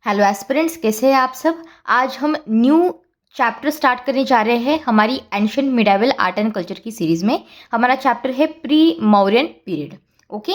Hello aspirants, कैसे हैं आप सब। आज हम न्यू चैप्टर स्टार्ट करने जा रहे हैं हमारी ancient medieval art and culture की सीरीज़ में। हमारा चैप्टर है प्री मौर्यन पीरियड। ओके,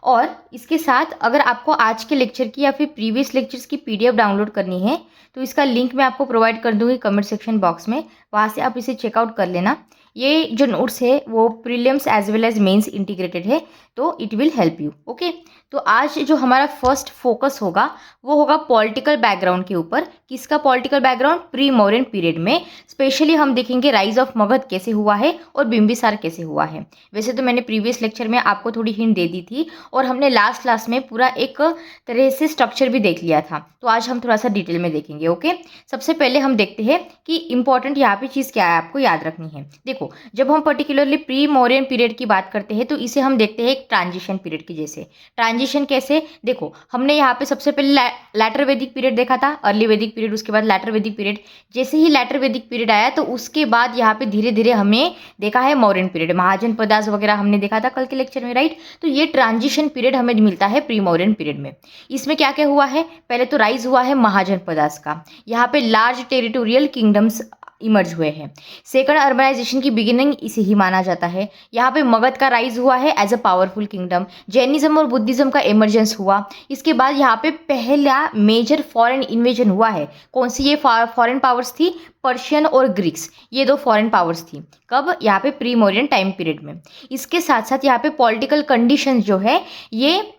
और इसके साथ अगर आपको आज के लेक्चर की या फिर प्रीवियस लेक्चर्स की पीडीएफ डाउनलोड करनी है तो इसका लिंक मैं आपको प्रोवाइड कर दूंगी कमेंट सेक्शन बॉक्स में, वहाँ से आप इसे चेकआउट कर लेना। ये जो नोट्स है वो prelims as well as mains integrated है, तो it will help you. Okay, तो आज जो हमारा फर्स्ट फोकस होगा वो होगा पॉलिटिकल बैकग्राउंड के ऊपर। किसका political background? Pre Mauryan period में स्पेशली हम देखेंगे राइज ऑफ मगध कैसे हुआ है और बिंबिसार कैसे हुआ है। वैसे तो मैंने प्रीवियस लेक्चर में आपको थोड़ी हिंट दे दी थी और हमने लास्ट क्लास में पूरा एक तरह से स्ट्रक्चर भी देख लिया था, तो आज हम थोड़ा सा डिटेल में देखेंगे। ओके, सबसे पहले हम देखते हैं कि इंपॉर्टेंट यहाँ पे चीज़ क्या है, आपको याद रखनी है। देखो, जब हम पर्टिकुलरली प्री मौर्यन पीरियड की बात करते हैं तो इसे हम देखते हैं एक ट्रांजिशन पीरियड की जैसे। ट्रांजिशन कैसे? देखो, हमने यहाँ पे सबसे पहले लैटर वैदिक पीरियड देखा था, अर्ली वैदिक पीरियड, उसके बाद लैटर वैदिक पीरियड। जैसे ही लैटर वैदिक पीरियड आया तो उसके बाद यहाँ पे धीरे धीरे हमने देखा है मौर्यन पीरियड, महाजनपदास वगैरह हमने देखा था कल के लेक्चर में, राइट। तो ये ट्रांजिशन पीरियड हमें मिलता है प्री मौर्यन पीरियड में। इसमें क्या क्या हुआ है? पहले तो राइज हुआ है महाजनपदास का, यहाँ पे लार्ज टेरिटोरियल किंगडम्स इमर्ज हुए हैं। सेकंड, अर्बनाइजेशन की बिगिनिंग इसे ही माना जाता है। यहाँ पे मगध का राइज हुआ है as a powerful kingdom. Jainism और बुद्धिज्म का इमर्जेंस हुआ। इसके बाद यहाँ पे पहला मेजर फॉरेन इन्वेजन हुआ है। कौन सी ये फॉरेन पावर्स थी? पर्शियन और ग्रीक्स, ये दो फॉरेन पावर्स थी। कब? यहाँ पे प्री मौर्यन टाइम पीरियड में। इसके साथ साथ यहाँ पे पॉलिटिकल कंडीशन जो है ये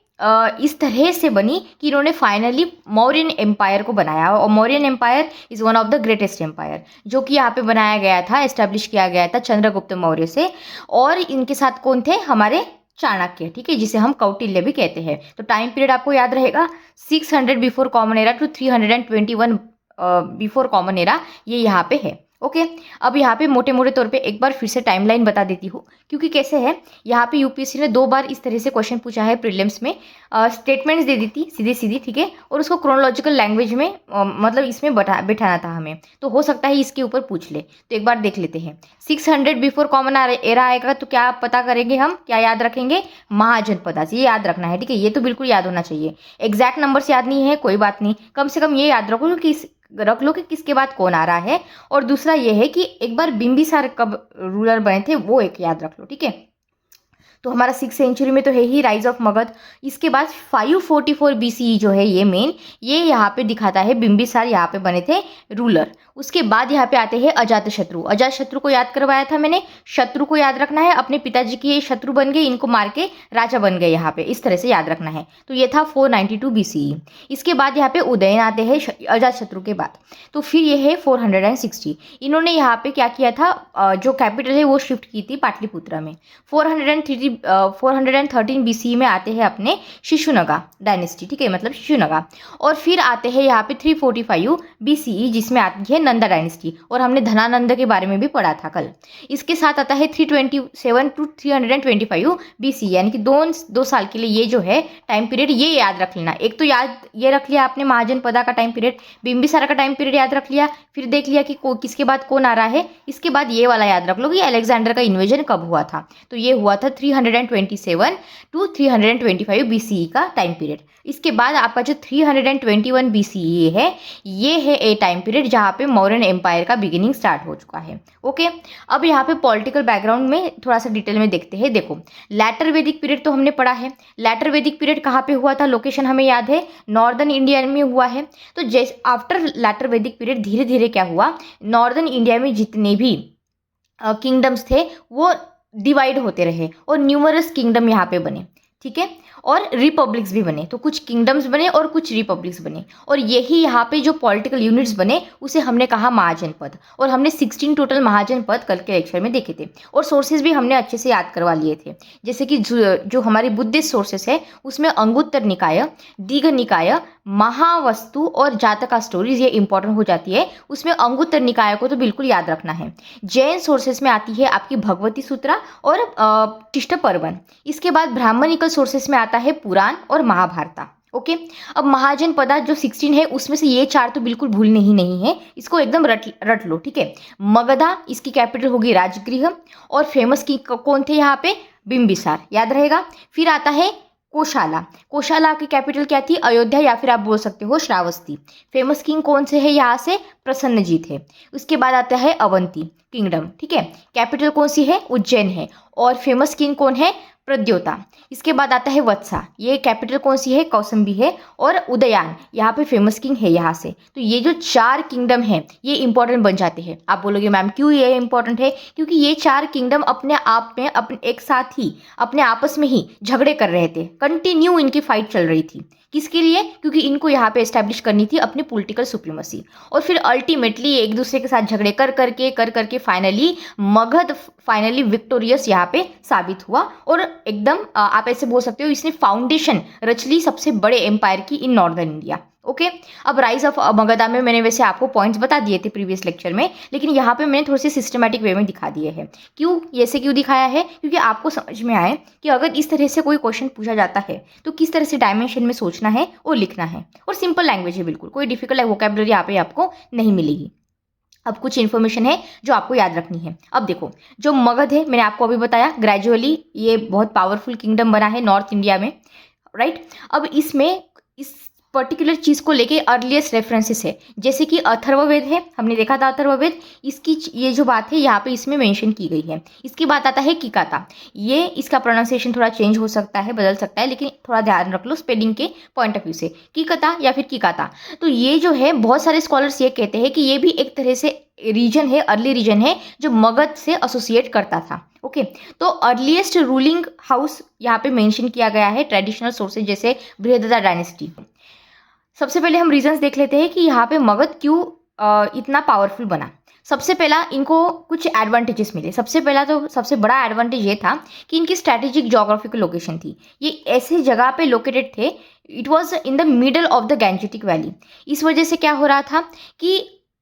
इस तरह से बनी कि इन्होंने फाइनली मौर्यन एम्पायर को बनाया, और Mauryan empire is one of the greatest empire जो कि यहाँ पे बनाया गया था, एस्टेब्लिश किया गया था चंद्रगुप्त मौर्य से। और इनके साथ कौन थे? हमारे चाणक्य, ठीक है, जिसे हम कौटिल्य भी कहते हैं। तो टाइम पीरियड आपको याद रहेगा 600 before common era to 321 before common era, ये यहाँ पे है। ओके, अब यहाँ पे मोटे मोटे तौर पे एक बार फिर से टाइमलाइन बता देती हूँ, क्योंकि कैसे है, यहाँ पे यूपीएससी ने 2 बार इस तरह से क्वेश्चन पूछा है प्रीलिम्स में। स्टेटमेंट्स दे दी थी सीधी सीधी, ठीक है, और उसको क्रोनोलॉजिकल लैंग्वेज में मतलब इसमें बैठाना था हमें, तो हो सकता है इसके ऊपर पूछ ले। तो एक बार देख लेते हैं। 600 बिफोर कॉमन एरा आएगा तो क्या पता करेंगे हम, क्या याद रखेंगे? महाजनपदास, ये याद रखना है, ठीक है, ये तो बिल्कुल याद होना चाहिए। एग्जैक्ट नंबर्स याद नहीं है, कोई बात नहीं, कम से कम ये याद रख लो कि किसके बाद कौन आ रहा है। और दूसरा ये है कि एक बार बिंबिसार कब रूलर बने थे वो एक याद रख लो, ठीक है। तो हमारा 6th सेंचुरी में तो है ही राइज ऑफ मगध। इसके बाद 544 BCE जो है ये मेन, ये यहाँ पे दिखाता है बिंबिसार यहाँ पे बने थे रूलर। उसके बाद यहाँ पे आते हैं अजातशत्रु। अजातशत्रु को याद करवाया था मैंने, शत्रु को याद रखना है, अपने पिताजी के शत्रु बन गए, इनको मार के राजा बन गए, यहाँ पे इस तरह से याद रखना है। तो ये था 492 BCE। इसके बाद यहाँ पे उदयन आते हैं अजातशत्रु के बाद, तो फिर ये है 460। इन्होंने यहाँ पे क्या किया था, जो कैपिटल है वो शिफ्ट की थी पाटलिपुत्रा में। 413 BCE में आते हैं अपने शिशुनगा डायनेस्टी, ठीक है, मतलब शिशुनगा। और फिर आते हैं यहाँ पे 345 BCE जिसमें आती है नंदा डायनेस्टी, और हमने धनानंद के बारे में भी पढ़ा था कल। इसके साथ आता है 327 टू 325 BCE, यानी कि दो साल के लिए ये जो है टाइम पीरियड ये याद रख लेना। एक तो याद ये रख लिया आपने महाजनपदा का टाइम पीरियड, बिंबिसारा का टाइम पीरियड याद रख लिया, फिर देख लिया कि किसके बाद कौन आ रहा है। इसके बाद ये वाला याद रख लो कि अलेक्जेंडर का इन्वेजन कब हुआ था, तो ये हुआ था 327 टू 325 BCE का टाइम पीरियड। इसके बाद आपका जो 321 BCE है, ये है ए टाइम पीरियड जहाँ पे मौर्यन एम्पायर का बिगिनिंग स्टार्ट हो चुका है। ओके, अब यहाँ पे पॉलिटिकल बैकग्राउंड में थोड़ा सा डिटेल में देखते हैं। देखो, लैटर वैदिक पीरियड तो हमने पढ़ा है। लैटर वैदिक पीरियड कहाँ पे हुआ था, लोकेशन हमें याद है, नॉर्दर्न इंडिया में हुआ है। तो जैसे आफ्टर लैटर वैदिक पीरियड धीरे धीरे क्या हुआ, नॉर्दर्न इंडिया में जितने भी किंगडम्स थे वो डिवाइड होते रहे और न्यूमरस किंगडम यहाँ पे बने, ठीक है, और रिपब्लिक्स भी बने। तो कुछ किंगडम्स बने और कुछ रिपब्लिक्स बने, और यही यहाँ पे जो पॉलिटिकल यूनिट्स बने उसे हमने कहा महाजनपद। और हमने 16 टोटल महाजनपद कल के लेक्चर में देखे थे, और सोर्सेज भी हमने अच्छे से याद करवा लिए थे। जैसे कि जो हमारी बुद्धिस्ट सोर्सेस है उसमें अंगुत्तर निकाय, दीघ निकाय, महावस्तु और जातका स्टोरीज ये इंपॉर्टेंट हो जाती है। उसमें अंगुत्तर निकाय को तो बिल्कुल याद रखना है। जैन सोर्सेस में आती है आपकी भगवती सूत्रा और टिष्ट पर्वन। इसके बाद ब्राह्मणिकल सोर्सेस में आता है पुराण और महाभारता। ओके, अब महाजनपदा जो 16 है उसमें से ये 4 तो बिल्कुल भूलने ही नहीं है, इसको एकदम रट लो, ठीक है। मगधा, इसकी कैपिटल होगी राजगृह, और फेमस की कौन थे यहाँ पे? बिंबिसार, याद रहेगा। फिर आता है कोशाला। कोशाला की कैपिटल क्या थी? अयोध्या, या फिर आप बोल सकते हो श्रावस्ती। फेमस किंग कौन से है यहाँ से? प्रसन्नजीत है। उसके बाद आता है अवंती किंगडम, ठीक है। कैपिटल कौन सी है? उज्जैन है। और फेमस किंग कौन है? प्रद्योता। इसके बाद आता है वत्सा, ये कैपिटल कौन सी है? कौसंबी है। और उदयान यहाँ पे फेमस किंग है यहाँ से। तो ये जो 4 किंगडम है ये इंपॉर्टेंट बन जाते हैं। आप बोलोगे मैम क्यों ये इंपॉर्टेंट है? क्योंकि ये 4 किंगडम अपने आप में अपने एक साथ ही अपने आपस में ही झगड़े कर रहे थे, कंटिन्यू इनकी फाइट चल रही थी। किसके लिए? क्योंकि इनको यहाँ पे एस्टैब्लिश करनी थी अपनी पॉलिटिकल सुप्रीमेसी। और फिर अल्टीमेटली एक दूसरे के साथ झगड़े कर करके फाइनली मगध फाइनली विक्टोरियस यहाँ पे साबित हुआ। और एकदम आप ऐसे बोल सकते हो इसने फाउंडेशन रच ली सबसे बड़े एम्पायर की इन नॉर्दर्न इंडिया। ओके, अब राइज ऑफ मगधा में मैंने वैसे आपको पॉइंट्स बता दिए थे प्रीवियस लेक्चर में, लेकिन यहाँ पे मैंने थोड़े से सिस्टमैटिक वे में दिखा दिए हैं। क्यों ऐसे क्यों दिखाया है? क्योंकि आपको समझ में आए कि अगर इस तरह से कोई क्वेश्चन पूछा जाता है तो किस तरह से डायमेंशन में सोचना है और लिखना है। और सिंपल लैंग्वेज है, बिल्कुल कोई डिफिकल्ट वोकैबुलरी यहाँ पे आपको नहीं मिलेगी। अब कुछ इन्फॉर्मेशन है जो आपको याद रखनी है। अब देखो, जो मगध है मैंने आपको अभी बताया, ग्रेजुअली ये बहुत पावरफुल किंगडम बना है नॉर्थ इंडिया में, राइट। अब इसमें इस पर्टिकुलर चीज़ को लेके अर्लीस्ट रेफरेंसेस है, जैसे कि अथर्ववेद है, हमने देखा था अथर्ववेद, इसकी ये जो बात है यहाँ पे इसमें मेंशन की गई है। इसकी बात आता है किकाता, ये इसका प्रोनाउंसिएशन थोड़ा चेंज हो सकता है, बदल सकता है, लेकिन थोड़ा ध्यान रख लो स्पेलिंग के पॉइंट ऑफ व्यू से, किकाता या फिर किकाता। तो ये जो है बहुत सारे स्कॉलर्स ये कहते हैं कि ये भी एक तरह से रीजन है, अर्ली रीजन है जो मगध से एसोसिएट करता था। ओके, तो अर्लीस्ट रूलिंग हाउस यहाँ पे मेंशन किया गया है ट्रेडिशनल सोर्सेज जैसे बृहद्रथा डायनेस्टी। सबसे पहले हम रीजंस देख लेते हैं कि यहाँ पे मगध क्यों इतना पावरफुल बना। सबसे पहला इनको कुछ एडवांटेजेस मिले। सबसे पहला तो सबसे बड़ा एडवांटेज ये था कि इनकी स्ट्रैटेजिक जोग्राफिकल लोकेशन थी। ये ऐसे जगह पे लोकेटेड थे, it was in the middle of the Gangetic valley. इस वजह से क्या हो रहा था कि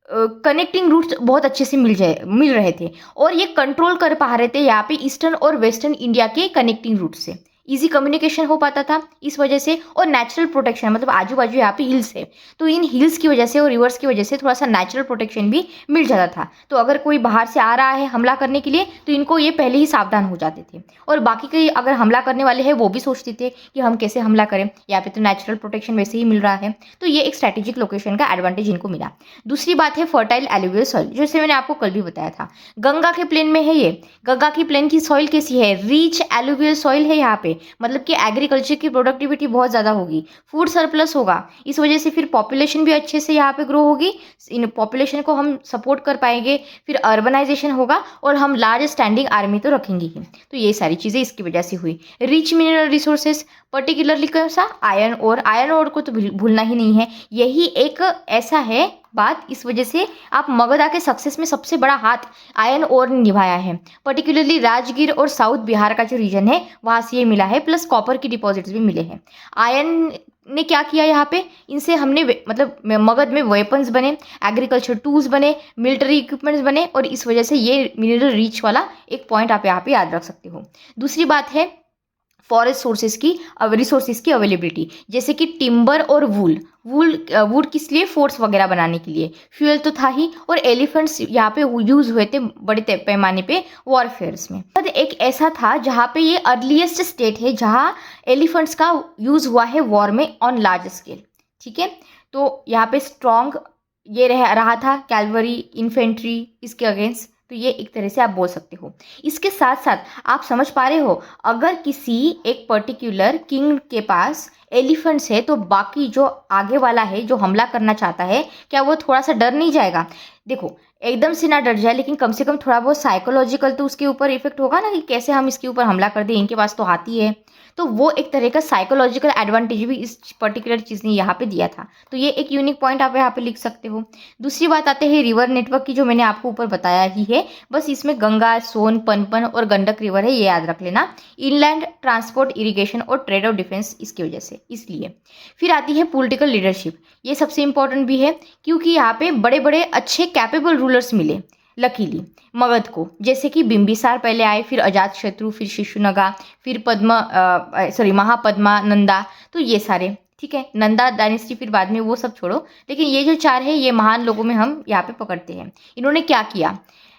कनेक्टिंग रूट्स बहुत अच्छे से मिल रहे थे और ये कंट्रोल कर पा रहे थे यहाँ पे ईस्टर्न और वेस्टर्न इंडिया के कनेक्टिंग रूट से। इजी कम्युनिकेशन हो पाता था इस वजह से। और नेचुरल प्रोटेक्शन, मतलब आजू बाजू यहाँ पे हिल्स है, तो इन हिल्स की वजह से और रिवर्स की वजह से थोड़ा सा नेचुरल प्रोटेक्शन भी मिल जाता था। तो अगर कोई बाहर से आ रहा है हमला करने के लिए तो इनको ये पहले ही सावधान हो जाते थे। और बाकी के अगर हमला करने वाले हैं वो भी सोचते थे कि हम कैसे हमला करें, यहाँ पे तो नेचुरल प्रोटेक्शन वैसे ही मिल रहा है। तो ये एक स्ट्रैटेजिक लोकेशन का एडवांटेज इनको मिला। दूसरी बात है फर्टाइल एलुवियल सॉइल, जैसे मैंने आपको कल भी बताया था, गंगा के प्लेन में है ये। गंगा की प्लेन की सॉइल कैसी है? रिच एलुवियल सॉइल है यहाँ पे, मतलब कि एग्रीकल्चर की प्रोडक्टिविटी बहुत ज़्यादा होगी, फूड सरप्लस होगा, इस वजह से फिर पॉपुलेशन भी अच्छे से यहाँ पे ग्रो होगी। इन पॉपुलेशन को हम सपोर्ट कर पाएंगे, फिर अर्बनाइजेशन होगा और हम लार्ज स्टैंडिंग आर्मी तो रखेंगे ही। तो ये सारी चीज़ें इसकी वजह से हुई। रिच मिनरल रिसोर्सेज, पर्टिकुलरली कौन सा? Iron ore. आयरन ओर को तो भूलना ही नहीं है, यही एक ऐसा है बात, इस वजह से आप मगधा के सक्सेस में सबसे बड़ा हाथ आयरन ओर ने निभाया है। पर्टिकुलरली राजगीर और साउथ बिहार का जो रीजन है वहाँ से ये मिला है, प्लस कॉपर की डिपॉजिट्स भी मिले हैं। आयरन ने क्या किया यहाँ पे? इनसे हमने मतलब मगध में वेपन्स बने, एग्रीकल्चर टूल्स बने, मिलिट्री इक्विपमेंट्स बने, और इस वजह से ये मिनरल रिच वाला एक पॉइंट आप यहाँ पे याद रख सकते हो। दूसरी बात है फॉरेस्ट सोर्सेज की रिसोर्सेज की अवेलेबिलिटी, जैसे कि टिम्बर और वुड किस लिए? फोर्ट्स वगैरह बनाने के लिए। फ्यूल तो था ही, और एलिफेंट्स यहाँ पे यूज हुए थे बड़े पैमाने पे वॉरफेयर्स में। पर एक ऐसा था जहाँ पे ये अर्लीस्ट स्टेट है जहाँ एलिफेंट्स का यूज हुआ है वॉर में ऑन लार्ज स्केल, ठीक है। तो यहाँ पे स्ट्रॉन्ग ये रहा था कैलवरी इन्फेंट्री इसके अगेंस्ट। तो ये एक तरह से आप बोल सकते हो। इसके साथ साथ आप समझ पा रहे हो, अगर किसी एक पर्टिकुलर किंग के पास एलिफेंट्स है तो बाकी जो आगे वाला है जो हमला करना चाहता है, क्या वो थोड़ा सा डर नहीं जाएगा? देखो, एकदम से ना डर जाए, लेकिन कम से कम थोड़ा बहुत साइकोलॉजिकल तो उसके ऊपर इफेक्ट होगा ना, कि कैसे हम इसके ऊपर हमला कर दें, इनके पास तो हाथी है। तो वो एक तरह का साइकोलॉजिकल एडवांटेज भी इस पर्टिकुलर चीज़ ने यहाँ पे दिया था। तो ये एक यूनिक पॉइंट आप यहाँ पे लिख सकते हो। दूसरी बात आते हैं रिवर नेटवर्क की, जो मैंने आपको ऊपर बताया ही है, बस इसमें गंगा, सोन, पनपन और गंडक रिवर है, ये याद रख लेना। इनलैंड ट्रांसपोर्ट, इरिगेशन और ट्रेड और डिफेंस इसकी वजह से, इसलिए। फिर आती है पॉलिटिकल लीडरशिप, ये सबसे इंपॉर्टेंट भी है क्योंकि यहाँ पे बड़े बड़े अच्छे कैपेबल रूलर्स मिले लकीली मगध को, जैसे कि बिंबिसार पहले आए, फिर अजातशत्रु, फिर शिशुनगा, फिर महापद्मा, नंदा, तो ये सारे, ठीक है। नंदा डायनेस्टी फिर बाद में, वो सब छोड़ो, लेकिन ये जो 4 है ये महान लोगों में हम यहाँ पे पकड़ते हैं। इन्होंने क्या किया?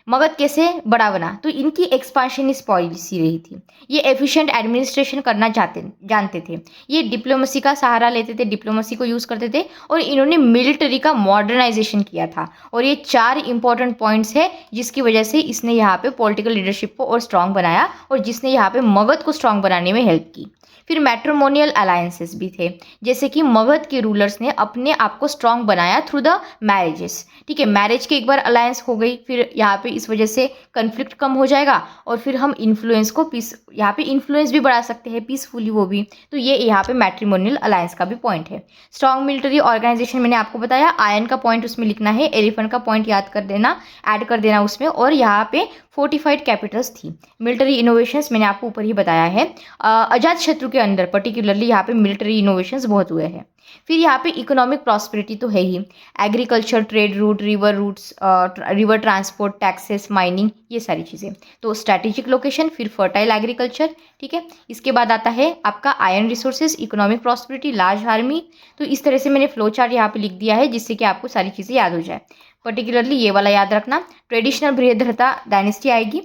मगध कैसे बड़ा बना, तो इनकी एक्सपांशनिस्ट पॉलिसी रही थी। ये एफिशिएंट एडमिनिस्ट्रेशन करना जानते थे। ये डिप्लोमेसी का सहारा लेते थे, डिप्लोमेसी को यूज़ करते थे, और इन्होंने मिलिट्री का मॉडर्नाइजेशन किया था। और ये 4 इंपॉर्टेंट पॉइंट्स है जिसकी वजह से इसने यहाँ पे पॉलिटिकल लीडरशिप को और स्ट्रॉन्ग बनाया, और जिसने यहाँ पे मगध को स्ट्रॉन्ग बनाने में हेल्प की। फिर मैट्रिमोनियल अलायंसेस भी थे, जैसे कि मगध के रूलर्स ने अपने आप को स्ट्रॉन्ग बनाया थ्रू द मैरिजेस। ठीक है, मैरिज की एक बार अलायंस हो गई, फिर यहाँ पे इस वजह से कन्फ्लिक्ट कम हो जाएगा, और फिर हम इन्फ्लुएंस को यहाँ पे इन्फ्लुएंस भी बढ़ा सकते हैं पीसफुली वो भी। तो ये यहाँ पे मैट्रिमोनियल अलायंस का भी पॉइंट है। स्ट्रॉन्ग मिलिट्री ऑर्गेनाइजेशन मैंने आपको बताया, आयन का पॉइंट उसमें लिखना है, एलिफेंट का पॉइंट याद कर देना, ऐड कर देना उसमें। और यहाँ पे फोर्टिफाइड कैपिटल्स थी। मिलिट्री इनोवेशंस मैंने आपको ऊपर ही बताया है। अजात शत्रु के अंदर पर्टिकुलरली यहाँ पे मिलिट्री इनोवेशंस बहुत हुए हैं। फिर यहाँ पे इकोनॉमिक प्रॉस्पेरिटी तो है ही, agriculture, trade route, river routes, river transport, taxes, mining, ये सारी चीज़ें। तो स्ट्रैटेजिक लोकेशन, फिर फर्टाइल एग्रीकल्चर। ठीक है, इसके बाद आता है आपका iron resources, economic prosperity, large army. तो इस तरह से मैंने फ्लो चार्ट यहाँ पे लिख दिया है जिससे कि आपको सारी चीज़ें याद हो जाए। पर्टिकुलरली ये वाला याद रखना। ट्रेडिशनल बृहद्रथा डायनेस्टी आएगी,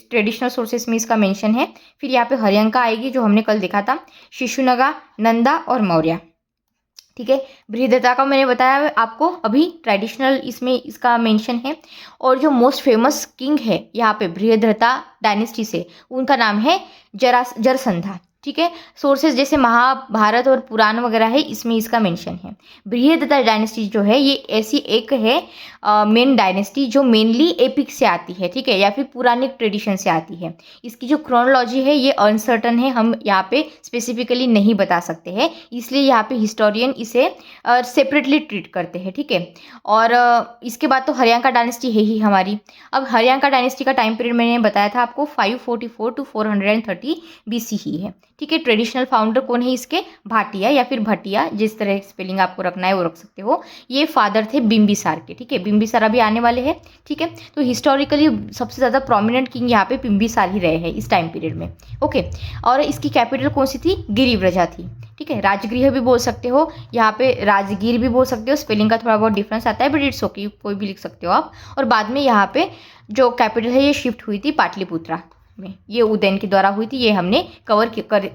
ट्रेडिशनल सोर्सेस में इसका मेंशन है। फिर यहाँ पे हर्यंका आएगी जो हमने कल देखा था, शिशुनगा, नंदा और मौर्य। ठीक है, बृहद्रथा का मैंने बताया आपको अभी, ट्रेडिशनल इसमें इसका मेंशन है। और जो मोस्ट फेमस किंग है यहाँ पे बृहद्रथा डायनेस्टी से, उनका नाम है जरसंधा। ठीक है, सोर्सेज जैसे महाभारत और पुराण वगैरह है, इसमें इसका मेंशन है। बृहद्रथा डायनेस्टी जो है ये ऐसी एक है मेन डायनेस्टी जो मेनली एपिक से आती है, ठीक है, या फिर पुरानिक ट्रेडिशन से आती है। इसकी जो क्रोनोलॉजी है ये अनसर्टन है, हम यहाँ पे स्पेसिफिकली नहीं बता सकते हैं, इसलिए यहाँ पे हिस्टोरियन इसे सेपरेटली ट्रीट करते हैं। ठीक है, और इसके बाद तो हर्यंका डायनेस्टी है ही हमारी। अब हर्यंका डायनेस्टी का टाइम पीरियड मैंने बताया था आपको 544 टू 430 BC ही है। ठीक है, ट्रेडिशनल फाउंडर कौन है इसके, भाटिया या फिर भटिया, जिस तरह स्पेलिंग आपको रखना है वो रख सकते हो। ये फादर थे बिंबिसार के। ठीक है, बिंबिसार अभी आने वाले हैं। ठीक है, तो हिस्टोरिकली सबसे ज़्यादा प्रोमिनेंट किंग यहाँ पे बिंबिसार ही रहे हैं इस टाइम पीरियड में। ओके, और इसकी कैपिटल कौन सी थी, गिरिव्रजा थी। ठीक है, राजगृह भी बोल सकते हो, यहाँ पे राजगीर भी बोल सकते हो, स्पेलिंग का थोड़ा बहुत डिफरेंस आता है बट इट्स ओके, कोई भी लिख सकते हो आप। और बाद में यहाँ पे जो कैपिटल है ये शिफ्ट हुई थी पाटलिपुत्रा में, ये उदयन के द्वारा हुई थी। ये हमने कवर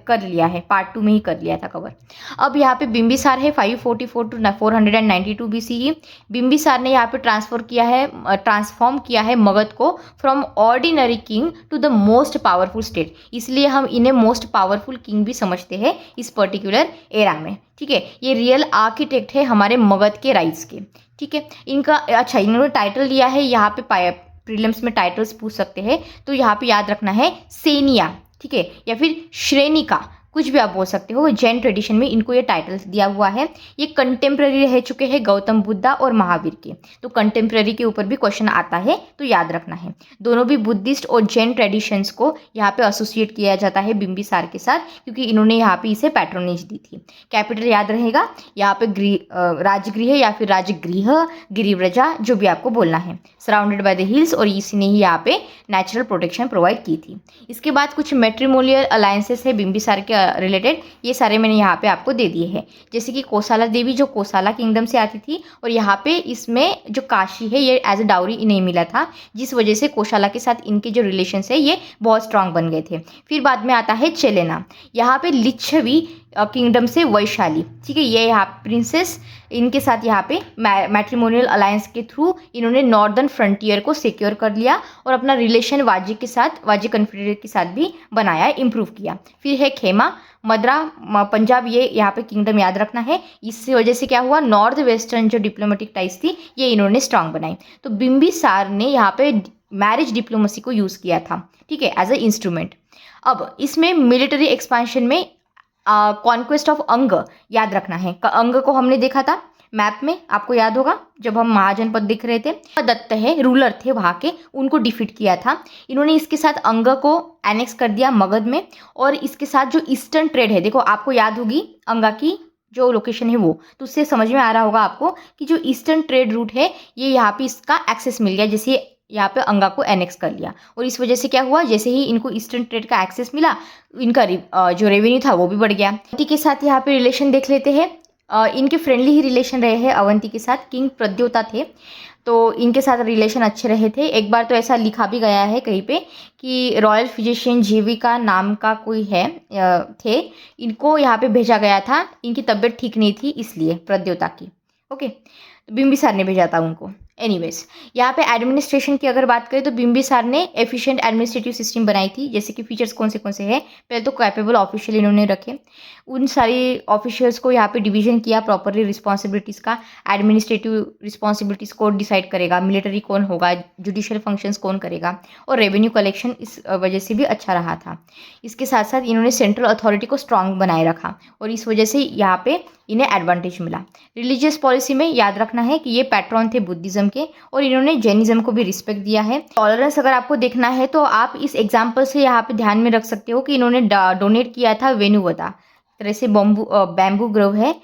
कर लिया है, पार्ट 2 में ही कर लिया था कवर। अब यहाँ पे बिंबिसार है 544 टू 492 BCE। बिंबिसार ने यहाँ पे ट्रांसफॉर्म किया है मगध को from ordinary king to the most powerful state, इसलिए हम इन्हें मोस्ट पावरफुल किंग भी समझते हैं इस पर्टिकुलर एरा में। ठीक है, ये रियल आर्किटेक्ट है हमारे मगध के राइज के। ठीक है, इनका अच्छा इन्होंने टाइटल लिया है, यहाँ पे प्रीलिम्स में टाइटल्स पूछ सकते हैं, तो यहाँ पे याद रखना है सेनिया। ठीक है, या फिर श्रेणिका, कुछ भी आप बोल सकते हो। जैन ट्रेडिशन में इनको ये टाइटल्स दिया हुआ है। ये कंटेम्प्रेरी रह चुके हैं गौतम बुद्धा और महावीर के, तो कंटेम्प्रेरी के ऊपर भी क्वेश्चन आता है, तो याद रखना है। दोनों भी बुद्धिस्ट और जैन ट्रेडिशंस को यहाँ पे एसोसिएट किया जाता है बिंबिसार के साथ, क्योंकि इन्होंने यहाँ पे इसे पैट्रोनेज दी थी। कैपिटल याद रहेगा यहाँ पे राजगृह या फिर राजगृह, गिरिव्रजा, जो भी आपको बोलना है। सराउंडेड बाय द हिल्स, और इसी ने ही यहाँ पे नेचुरल प्रोटेक्शन प्रोवाइड की थी। इसके बाद कुछ मैट्रिमोनियल अलायंसेस है बिंबिसार के रिलेटेड, ये सारे मैंने यहाँ पे आपको दे दिए हैं। जैसे कि कोसाला देवी जो कोसाला किंगडम से आती थी, और यहाँ पे इसमें जो काशी है ये एज अ डाउरी इन्हें मिला था, जिस वजह से कोशाला के साथ इनके जो रिलेशंस है ये बहुत स्ट्रांग बन गए थे। फिर बाद में आता है चेलेना, यहाँ पे लिच्छवी किंगडम से वैशाली। ठीक है, ये यहाँ प्रिंसेस, इनके साथ यहाँ पे मैट्रिमोनियल अलायंस के थ्रू इन्होंने नॉर्दर्न फ्रंटियर को सिक्योर कर लिया, और अपना रिलेशन वाजी के साथ, वाजी कन्फेडरेट के साथ भी बनाया, इम्प्रूव किया। फिर है खेमा, मद्रा, पंजाब, ये यहाँ पे किंगडम याद रखना है। इससे वजह से क्या हुआ, नॉर्थ वेस्टर्न जो डिप्लोमेटिक टाइज थी ये इन्होंने स्ट्रांग बनाई। तो बिंबिसार ने यहाँ पे मैरिज डिप्लोमेसी को यूज़ किया था, ठीक है, एज अ इंस्ट्रूमेंट। अब इसमें मिलिट्री एक्सपेंशन में कॉन्क्वेस्ट ऑफ अंग याद रखना है। अंग को हमने देखा था मैप में, आपको याद होगा जब हम महाजनपद देख रहे थे। दत्त है, रूलर थे वहाँ के, उनको डिफीट किया था इन्होंने। इसके साथ अंग को एनेक्स कर दिया मगध में, और इसके साथ जो ईस्टर्न ट्रेड है, देखो आपको याद होगी अंगा की जो लोकेशन है वो, तो उससे समझ में आ रहा होगा आपको कि जो ईस्टर्न ट्रेड रूट है ये यहाँ पे इसका एक्सेस मिल गया, जैसे यहाँ पे अंगा को एनेक्स कर लिया। और इस वजह से क्या हुआ, जैसे ही इनको ईस्टर्न ट्रेड का एक्सेस मिला, इनका जो रेवेन्यू था वो भी बढ़ गया। अवंती के साथ यहाँ पे रिलेशन देख लेते हैं। इनके फ्रेंडली ही रिलेशन रहे हैं अवंती के साथ। किंग प्रद्योता थे, तो इनके साथ रिलेशन अच्छे रहे थे। एक बार तो ऐसा लिखा भी गया है कहीं पे कि रॉयल फिजिशियन जीविका नाम का कोई है थे, इनको यहाँ पे भेजा गया था, इनकी तबीयत ठीक नहीं थी इसलिए प्रद्योता की। ओके, तो बिम्बिसार ने भेजा था उनको। एनीवेज, यहाँ पे एडमिनिस्ट्रेशन की अगर बात करें तो बिम्बिसार ने एफिशिएंट एडमिनिस्ट्रेटिव सिस्टम बनाई थी। जैसे कि फीचर्स कौन से हैं, पहले तो कैपेबल ऑफिशियल इन्होंने रखे, उन सारी ऑफिशियल्स को यहाँ पे डिवीजन किया प्रॉपरली रिस्पॉन्सिबिलिटीज़ का। एडमिनिस्ट्रेटिव रिस्पॉन्सिबिलिटीज़ को डिसाइड करेगा, मिलिट्री कौन होगा, जुडिशियल फंक्शंस कौन करेगा, और रेवेन्यू कलेक्शन इस वजह से भी अच्छा रहा था। इसके साथ साथ इन्होंने सेंट्रल अथॉरिटी को स्ट्रांग बनाए रखा और इस वजह से यहाँ पे इन्हें एडवांटेज मिला। रिलीजियस पॉलिसी में याद रखना है कि ये पैट्रॉन थे बुद्धिज्म के और इन्होंने जैनिज्म को भी रिस्पेक्ट दिया है। टॉलरेंस अगर आपको देखना है तो आप इस एग्जाम्पल से यहाँ पे ध्यान में रख सकते हो कि इन्होंने डोनेट किया था वेनुवदा, तरह से बैम्बू ग्रोव है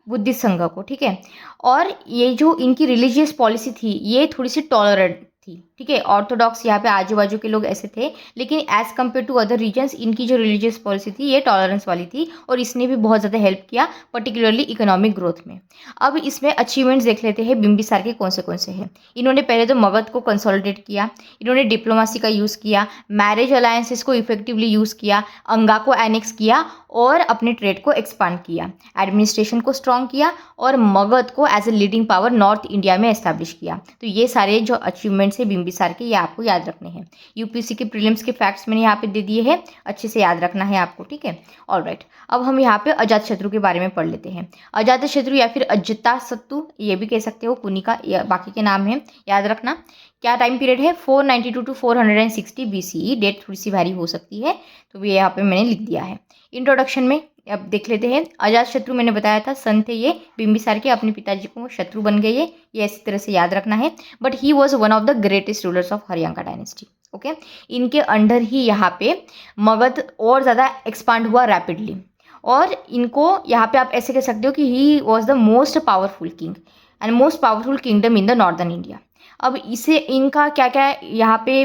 बुद्धिस्ट संघ को, ठीक है। और ये जो इनकी रिलीजियस पॉलिसी थी ये थोड़ी सी टॉलरेंट थी, ठीक है। ऑर्थोडॉक्स यहाँ पे आजू बाजू के लोग ऐसे थे, लेकिन as compare to other regions इनकी जो रिलीजियस पॉलिसी थी ये टॉलरेंस वाली थी और इसने भी बहुत ज़्यादा हेल्प किया पर्टिकुलरली इकोनॉमिक ग्रोथ में। अब इसमें अचीवमेंट्स देख लेते हैं बिम्बिसार के कौन से हैं। इन्होंने पहले तो मगध को कंसोलिडेट किया, इन्होंने डिप्लोमेसी का यूज़ किया, मैरिज अलायंसेस को इफेक्टिवली यूज़ किया, अंगा को एनेक्स किया और अपने ट्रेड को एक्सपांड किया, एडमिनिस्ट्रेशन को स्ट्रॉन्ग किया और मगध को as a leading power north India में एस्टैब्लिश किया। तो ये सारे जो अचीवमेंट्स है बिम्बिसार के ये आपको याद रखने हैं। यूपीएससी के प्रीलिम्स के फैक्ट्स मैंने यहाँ पे दे दिए हैं, अच्छे से याद रखना है आपको, ठीक है। ऑलराइट, अब हम यहाँ पे अजातशत्रु के बारे में पढ़ लेते हैं। अजातशत्रु या फिर अजताशत्रु ये भी कह सकते हो, कुनिका बाकी के नाम है, याद रखना। क्या टाइम पीरियड है, 492 टू 460 BCE। डेट थोड़ी सी वैरी हो सकती है, तो ये यहाँ पे मैंने लिख दिया है। इंट्रोडक्शन में अब देख लेते हैं। अजातशत्रु मैंने बताया था सन थे ये बिम्बिसार के, अपने पिताजी को शत्रु बन गए ये इस तरह से याद रखना है। But he was one of the greatest rulers of Haryanka dynasty. Okay, इनके अंडर ही यहाँ पे मगध और ज़्यादा एक्सपांड हुआ रैपिडली और इनको यहाँ पे आप ऐसे कह सकते हो कि he was the most powerful king and most powerful kingdom in the northern India. अब इसे इनका क्या क्या यहाँ पे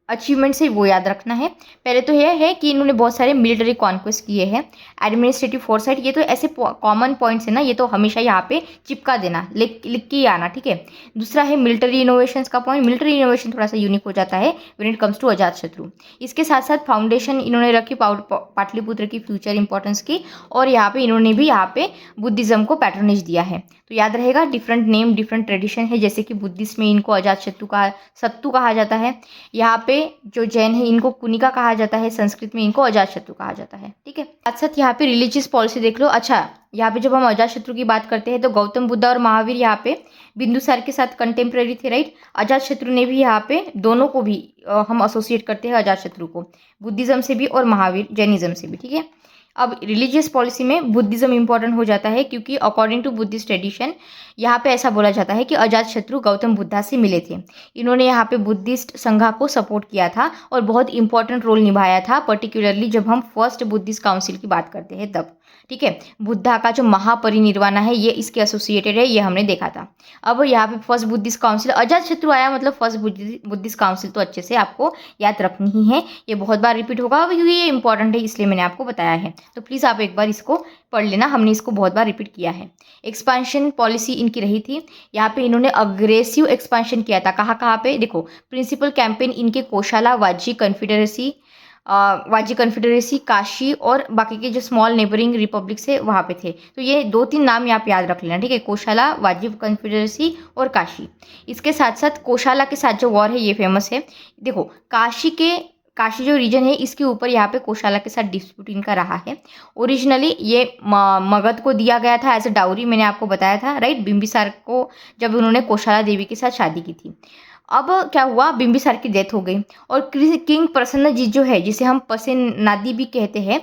अचीवमेंट्स है वो याद रखना है। पहले तो यह है कि इन्होंने बहुत सारे मिलिट्री कॉन्क्वेस्ट किए हैं। एडमिनिस्ट्रेटिव फोरसाइट, ये तो ऐसे कॉमन पॉइंट्स है ना, ये तो हमेशा यहाँ पे चिपका देना, लिख के ही आना, ठीक है। दूसरा है मिलिट्री इनोवेशंस का पॉइंट। मिलिट्री इनोवेशन थोड़ा सा यूनिक हो जाता है when it comes to Ajatashatru. इसके साथ साथ फाउंडेशन इन्होंने रखी पाटलिपुत्र की फ्यूचर इंपॉर्टेंस की और यहाँ पे इन्होंने भी यहाँ पे बुद्धिज्म को पैट्रोनेज दिया है। तो याद रहेगा डिफरेंट नेम डिफरेंट ट्रेडिशन है, जैसे कि बुद्धिस्ट में इनको अजातशत्रु का सत्तु कहा जाता है, यहाँ पे जो जैन है इनको कुनिका कहा जाता है, संस्कृत में इनको अजातशत्रु कहा जाता है, ठीक है। साथ साथ यहाँ पे रिलीजियस पॉलिसी देख लो। अच्छा, यहाँ पे जब हम अजातशत्रु की बात करते हैं तो गौतम बुद्ध और महावीर यहाँ पे बिंदुसार के साथ कंटेम्प्रेरी थे, राइट। अजातशत्रु ने भी यहाँ पे दोनों को भी हम एसोसिएट करते हैं अजातशत्रु को, बुद्धिज्म से भी और महावीर जैनिज्म से भी, ठीक है। अब रिलीजियस पॉलिसी में बुद्धिज्म इंपॉर्टेंट हो जाता है क्योंकि अकॉर्डिंग टू बुद्धिस्ट ट्रेडिशन यहाँ पे ऐसा बोला जाता है कि अजातशत्रु गौतम बुद्धा से मिले थे। इन्होंने यहाँ पे बुद्धिस्ट संघा को सपोर्ट किया था और बहुत इंपॉर्टेंट रोल निभाया था, पर्टिकुलरली जब हम फर्स्ट बुद्धिस्ट काउंसिल की बात करते हैं तब, ठीक है। बुद्धा का जो महापरिनिर्वाण है ये इसके एसोसिएटेड है, ये हमने देखा था। अब यहाँ पे फर्स्ट बुद्धिस्ट काउंसिल अजातशत्रु आया, मतलब फर्स्ट बुद्धिस्ट काउंसिल तो अच्छे से आपको याद रखनी ही है, ये बहुत बार रिपीट होगा क्योंकि ये इंपॉर्टेंट है इसलिए मैंने आपको बताया है। तो प्लीज़ आप एक बार इसको पढ़ लेना, हमने इसको बहुत बार रिपीट किया है। एक्सपांशन पॉलिसी इनकी रही थी, यहाँ पे इन्होंने अग्रेसिव एक्सपांशन किया था। कहाँ पे देखो, प्रिंसिपल कैंपेन इनके कोशाला, वाजी कन्फेडरेसी, काशी और बाकी के जो स्मॉल नेबरिंग रिपब्लिक्स है वहाँ पे थे। तो ये 2-3 नाम यहाँ पे याद रख लेना, ठीक है, कोशाला, वाजिब कन्फेडरेसी और काशी। इसके साथ साथ कोशाला के साथ जो वॉर है ये फेमस है। देखो काशी जो रीजन है इसके ऊपर यहाँ पे कोशाला के साथ डिस्प्यूट इनका रहा है। ओरिजिनली ये मगध को दिया गया था एज अ डाउरी, मैंने आपको बताया था, राइट, बिम्बिसार को जब उन्होंने कोशाला देवी के साथ शादी की थी। अब क्या हुआ, बिम्बिसार की डेथ हो गई और किंग प्रसन्नजीत जो है, जिसे हम पसेनादी भी कहते हैं,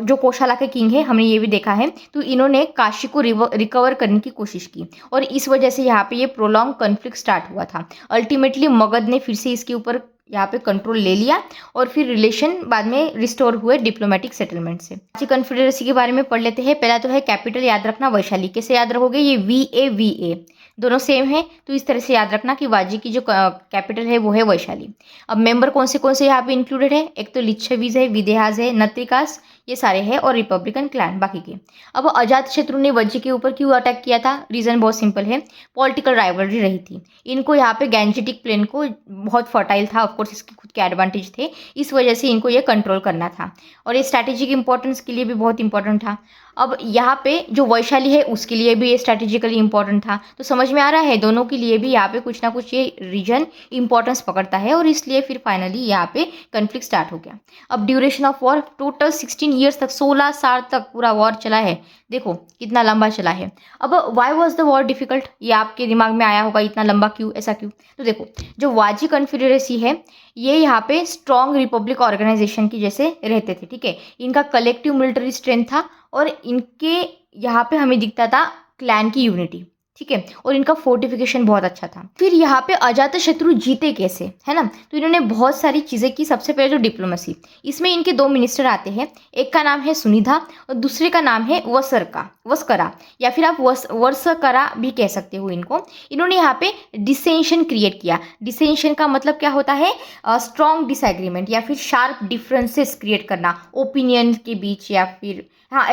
जो कोशाला के किंग है, हमने ये भी देखा है। तो इन्होंने काशी को रिकवर करने की कोशिश की और इस वजह से यहाँ पे ये प्रोलॉन्ग कॉन्फ्लिक्ट स्टार्ट हुआ था। अल्टीमेटली मगध ने फिर से इसके ऊपर यहाँ पे कंट्रोल ले लिया और फिर रिलेशन बाद में रिस्टोर हुए डिप्लोमेटिक सेटलमेंट से। वाजी कन्फेडरेसी के बारे में पढ़ लेते हैं। पहला तो है कैपिटल याद रखना, वैशाली। कैसे याद रखोगे, ये VA दोनों सेम है, तो इस तरह से याद रखना कि वाजी की जो कैपिटल है वो है वैशाली। अब मेंबर कौन से यहाँ पे इंक्लूडेड है, एक तो लिच्छवीज है, विदेहास है, नत्रिकास, ये सारे हैं, और रिपब्लिकन क्लैन बाकी के। अब अजातशत्रु ने वज्जी के ऊपर क्यों अटैक किया था? रीज़न बहुत सिंपल है, पॉलिटिकल राइवलरी रही थी। इनको यहाँ पे गैंजेटिक प्लेन को बहुत फर्टाइल था, ऑफकोर्स इसके खुद के एडवांटेज थे, इस वजह से इनको ये कंट्रोल करना था, और ये स्ट्रैटेजिक इंपॉर्टेंस के लिए भी बहुत इंपॉर्टेंट था। अब यहाँ पे जो वैशाली है उसके लिए भी ये स्ट्रैटेजिकली इंपॉर्टेंट था। तो समझ में आ रहा है, दोनों के लिए भी यहाँ पे कुछ ना कुछ ये रीजन इंपॉर्टेंस पकड़ता है, और इसलिए फिर फाइनली यहाँ पे कन्फ्लिक्ट स्टार्ट हो गया। अब duration of war total 16 years तक, 16 साल तक पूरा वॉर चला है। देखो कितना लंबा चला है। अब why was the war difficult, ये आपके दिमाग में आया होगा, इतना लंबा क्यों, ऐसा क्यों? तो देखो, जो वाजी कन्फेडरेसी है ये यहाँ पे स्ट्रॉन्ग रिपब्लिक ऑर्गेनाइजेशन की जैसे रहते थे, ठीक है। इनका कलेक्टिव मिलिट्री स्ट्रेंथ था, और इनके यहाँ पे हमें दिखता था क्लैन की यूनिटी, ठीक है, और इनका फोर्टिफिकेशन बहुत अच्छा था। फिर यहाँ पे अजातशत्रु जीते कैसे, है ना? तो इन्होंने बहुत सारी चीज़ें की। सबसे पहले जो डिप्लोमेसी, इसमें इनके 2 मिनिस्टर आते हैं, एक का नाम है सुनिधा और दूसरे का नाम है वस्करा, या फिर आप वर्सकरा भी कह सकते हो इनको। इन्होंने यहाँ पे डिसेंशन क्रिएट किया। डिसेंशन का मतलब क्या होता है? स्ट्रॉन्ग डिसएग्रीमेंट या फिर शार्प डिफरेंसेस क्रिएट करना ओपिनियन के बीच, या फिर हाँ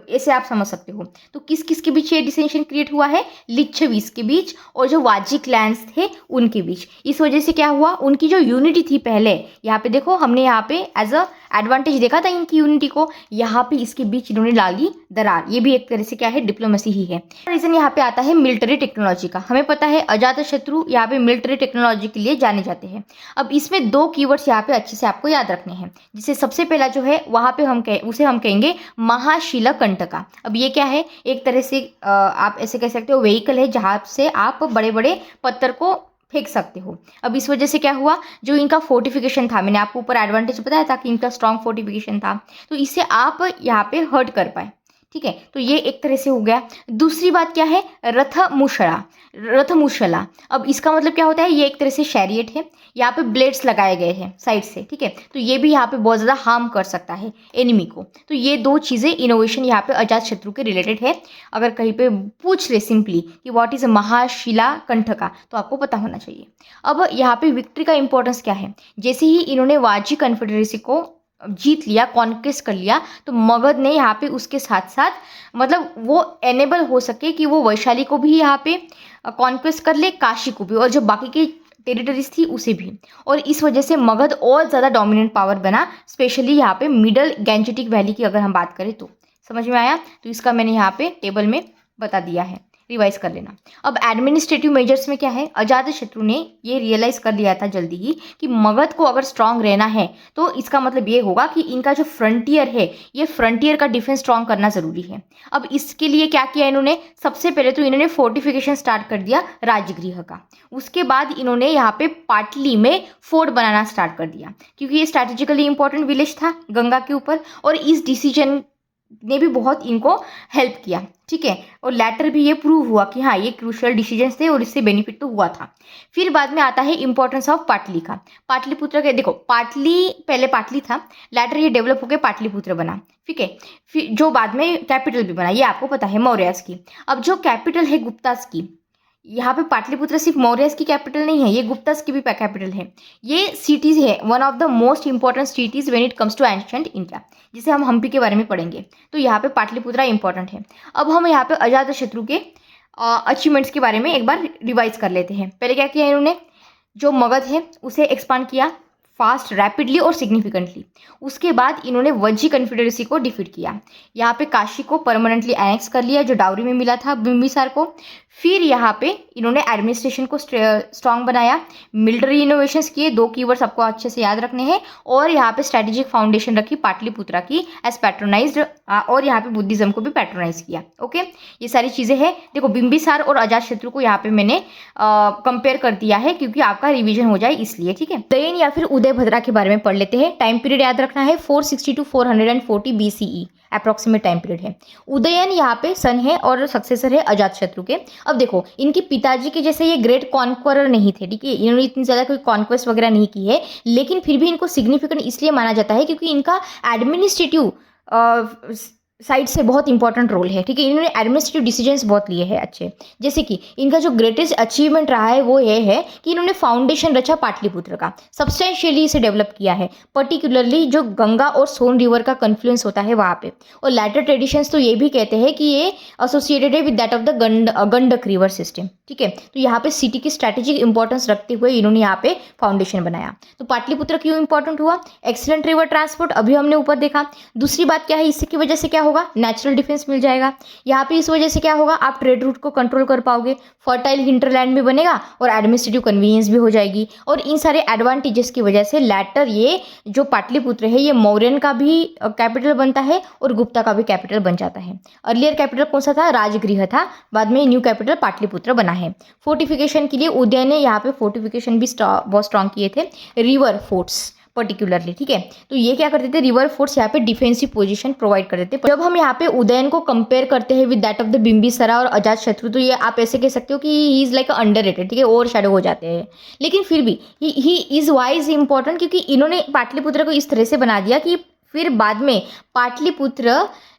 ऐसे आप समझ सकते हो। तो किस किस के बीच ये डिसेंशन क्रिएट हुआ है? लिच्छवीस के बीच और जो वाजी क्लैंस थे उनके बीच। इस वजह से क्या हुआ, उनकी जो यूनिटी थी पहले, यहाँ पे देखो हमने यहाँ पे एज अ एडवांटेज देखा था इनकी यूनिटी को, यहाँ पे इसके बीच इन्होंने डाली दरार। ये भी एक तरह से क्या है, डिप्लोमेसी ही है। रीजन यहाँ पे आता है मिलिट्री टेक्नोलॉजी का। हमें पता है अजातशत्रु यहाँ पे मिलिट्री टेक्नोलॉजी के लिए जाने जाते हैं। अब इसमें 2 कीवर्ड्स यहाँ पे अच्छे से आपको याद रखने हैं, जिसे सबसे पहला जो है वहाँ पे उसे हम कहेंगे महाशिला कंटका। अब ये क्या है? एक तरह से आप ऐसे कह सकते हो व्हीकल है जहाँ से आप बड़े बड़े पत्थर को फेंक सकते हो। अब इस वजह से क्या हुआ, जो इनका फोर्टिफिकेशन था, मैंने आपको ऊपर एडवांटेज बताया था कि इनका स्ट्रॉन्ग फोर्टिफिकेशन था, तो इससे आप यहाँ पे हर्ट कर पाए, ठीक है। तो ये एक तरह से हो गया। दूसरी बात क्या है? रथमुशला। अब इसका मतलब क्या होता है? ये एक तरह से शैरियट है, यहाँ पे ब्लेड्स लगाए गए हैं साइड से, ठीक है। तो ये भी यहाँ पे बहुत ज़्यादा हार्म कर सकता है एनिमी को। तो ये 2 चीज़ें इनोवेशन यहाँ पे अजातशत्रु के रिलेटेड है। अगर कहीं पे पूछ ले सिंपली कि व्हाट इज महाशिला कंटका, तो आपको पता होना चाहिए। अब यहाँ पे विक्ट्री का इंपॉर्टेंस क्या है? जैसे ही इन्होंने वाजी कन्फेडरेसी को जीत लिया, कॉन्क्वेस्ट कर लिया, तो मगध ने यहाँ पे उसके साथ साथ मतलब वो एनेबल हो सके कि वो वैशाली को भी यहाँ पे कॉन्क्वेस्ट कर ले, काशी को भी, और जो बाकी की टेरिटरीज थी उसे भी। और इस वजह से मगध और ज़्यादा डोमिनेंट पावर बना, स्पेशली यहाँ पे मिडल गैंजेटिक वैली की अगर हम बात करें तो। समझ में आया? तो इसका मैंने यहाँ पे टेबल में बता दिया है, रिवाइज कर लेना। अब एडमिनिस्ट्रेटिव मेजर्स में क्या है? अजातशत्रु ने ये रियलाइज कर लिया था जल्दी ही कि मगध को अगर स्ट्रांग रहना है तो इसका मतलब ये होगा कि इनका जो फ्रंटियर है, ये फ्रंटियर का डिफेंस स्ट्रांग करना जरूरी है। अब इसके लिए क्या किया इन्होंने? सबसे पहले तो इन्होंने फोर्टिफिकेशन स्टार्ट कर दिया राजगृह का। उसके बाद इन्होंने यहाँ पे पाटली में फोर्ट बनाना स्टार्ट कर दिया, क्योंकि ये स्ट्रैटेजिकली इंपॉर्टेंट विलेज था गंगा के ऊपर, और इस डिसीजन ने भी बहुत इनको हेल्प किया, ठीक है। और लेटर भी ये प्रूव हुआ कि हाँ ये क्रूशियल डिसीजंस थे और इससे बेनिफिट तो हुआ था। फिर बाद में आता है इंपॉर्टेंस ऑफ पाटली का। पाटलिपुत्र के देखो, पहले पाटली था, लेटर ये डेवलप होकर पाटलिपुत्र बना, ठीक है। फिर जो बाद में कैपिटल भी बना, ये आपको पता है, मौर्यस की। अब जो कैपिटल है गुप्तास की, यहाँ पे पाटलिपुत्र सिर्फ मौर्यस की कैपिटल नहीं है, ये गुप्तास की भी कैपिटल है। ये सिटीज है one of the most important cities when it comes to ancient India, जिसे हम हम्पी के बारे में पढ़ेंगे। तो यहाँ पे पाटलिपुत्रा इंपॉर्टेंट है। अब हम यहाँ पे अजातशत्रु के अचीवमेंट्स के बारे में एक बार रिवाइज कर लेते हैं। पहले क्या किया इन्होंने? जो मगध है उसे एक्सपांड किया फास्ट, रैपिडली और सिग्निफिकेंटली। उसके बाद इन्होंने वज्जी कन्फेडरेसी को डिफीट किया। यहाँ पे काशी को परमानेंटली एनेक्स कर लिया जो डाउरी में मिला था बिंबिसार को। फिर यहाँ पे इन्होंने एडमिनिस्ट्रेशन को स्ट्रांग बनाया, मिलिट्री इनोवेशंस किए, 2 कीवर्ड्स आपको अच्छे से याद रखने हैं, और यहाँ पे स्ट्रेटेजिक फाउंडेशन रखी पाटलिपुत्रा की एज पैट्रोनाइज्ड, और यहाँ पे बुद्धिज्म को भी पैट्रोनाइज किया। ओके, ये सारी चीज़ें हैं। देखो बिंबिसार और अजातशत्रु को यहाँ पे मैंने कंपेयर कर दिया है क्योंकि आपका रिविजन हो जाए इसलिए, ठीक है। उदयन या फिर उदयभद्रा के बारे में पढ़ लेते हैं। टाइम पीरियड याद रखना है 460 to 440 BCE approximate time period है। उदयन यहाँ पे सन है और सक्सेसर है अजातशत्रु के। अब देखो इनके पिताजी के जैसे ये ग्रेट कॉन्क्वरर नहीं थे, ठीक है, इन्होंने इतनी ज़्यादा कोई कॉन्क्वेस्ट वगैरह नहीं की है, लेकिन फिर भी इनको सिग्निफिकेंट इसलिए माना जाता है क्योंकि इनका एडमिनिस्ट्रेटिव साइड से बहुत इंपॉर्टेंट रोल है, ठीक है। इन्होंने एडमिनिस्ट्रेटिव डिसीजंस बहुत लिए हैं अच्छे। जैसे कि इनका जो ग्रेटेस्ट अचीवमेंट रहा है वो ये है कि इन्होंने फाउंडेशन रचा पाटलिपुत्र का, सब्सटेंशियली इसे डेवलप किया है, पर्टिकुलरली जो गंगा और सोन रिवर का कन्फ्लुएंस होता है वहाँ पे। और लैटर ट्रेडिशंस तो ये भी कहते हैं कि ये एसोसिएटेड है with that of the Gandak river system, ठीक है। तो यहाँ पे सिटी की स्ट्रैटेजिक इंपॉर्टेंस रखते हुए इन्होंने यहाँ पे फाउंडेशन बनाया। तो पाटलिपुत्र क्यों इंपॉर्टेंट हुआ? एक्सीलेंट रिवर ट्रांसपोर्ट, अभी हमने ऊपर देखा। दूसरी बात क्या है, इसकी वजह से क्या होगा? नेचुरल डिफेंस मिल जाएगा यहाँ पे। इस वजह से क्या होगा? आप ट्रेड रूट को कंट्रोल कर पाओगे, फर्टाइल हिंटरलैंड भी बनेगा और एडमिनिस्ट्रेटिव कन्वीनियंस भी हो जाएगी। और इन सारे एडवांटेजेस की वजह से लैटर ये जो पाटलिपुत्र है ये मौर्यन का भी कैपिटल बनता है और गुप्ता का भी कैपिटल बन जाता है। अर्लियर कैपिटल कौन सा था? राजगृह था, बाद में न्यू कैपिटल पाटलिपुत्र बना है। फोर्टिफिकेशन के लिए उदय ने यहाँ पे फोर्टिफिकेशन भी बहुत स्ट्रॉन्ग किए थे, रिवर फोर्ट्स पर्टिकुलरली, ठीक है। तो ये क्या करते थे? रिवर फोर्स यहाँ पे डिफेंसिव पोजीशन प्रोवाइड करते थे। जब हम यहाँ पे उदयन को कंपेयर करते हैं विद दैट ऑफ द बिंबिसारा और अजातशत्रु, तो ये आप ऐसे कह सकते हो कि ही इज लाइक अंडररेटेड, ठीक है, ओवर शैडो हो जाते हैं। लेकिन फिर भी ही इज वाइज इंपॉर्टेंट, क्योंकि इन्होंने पाटलिपुत्र को इस तरह से बना दिया कि फिर बाद में पाटलिपुत्र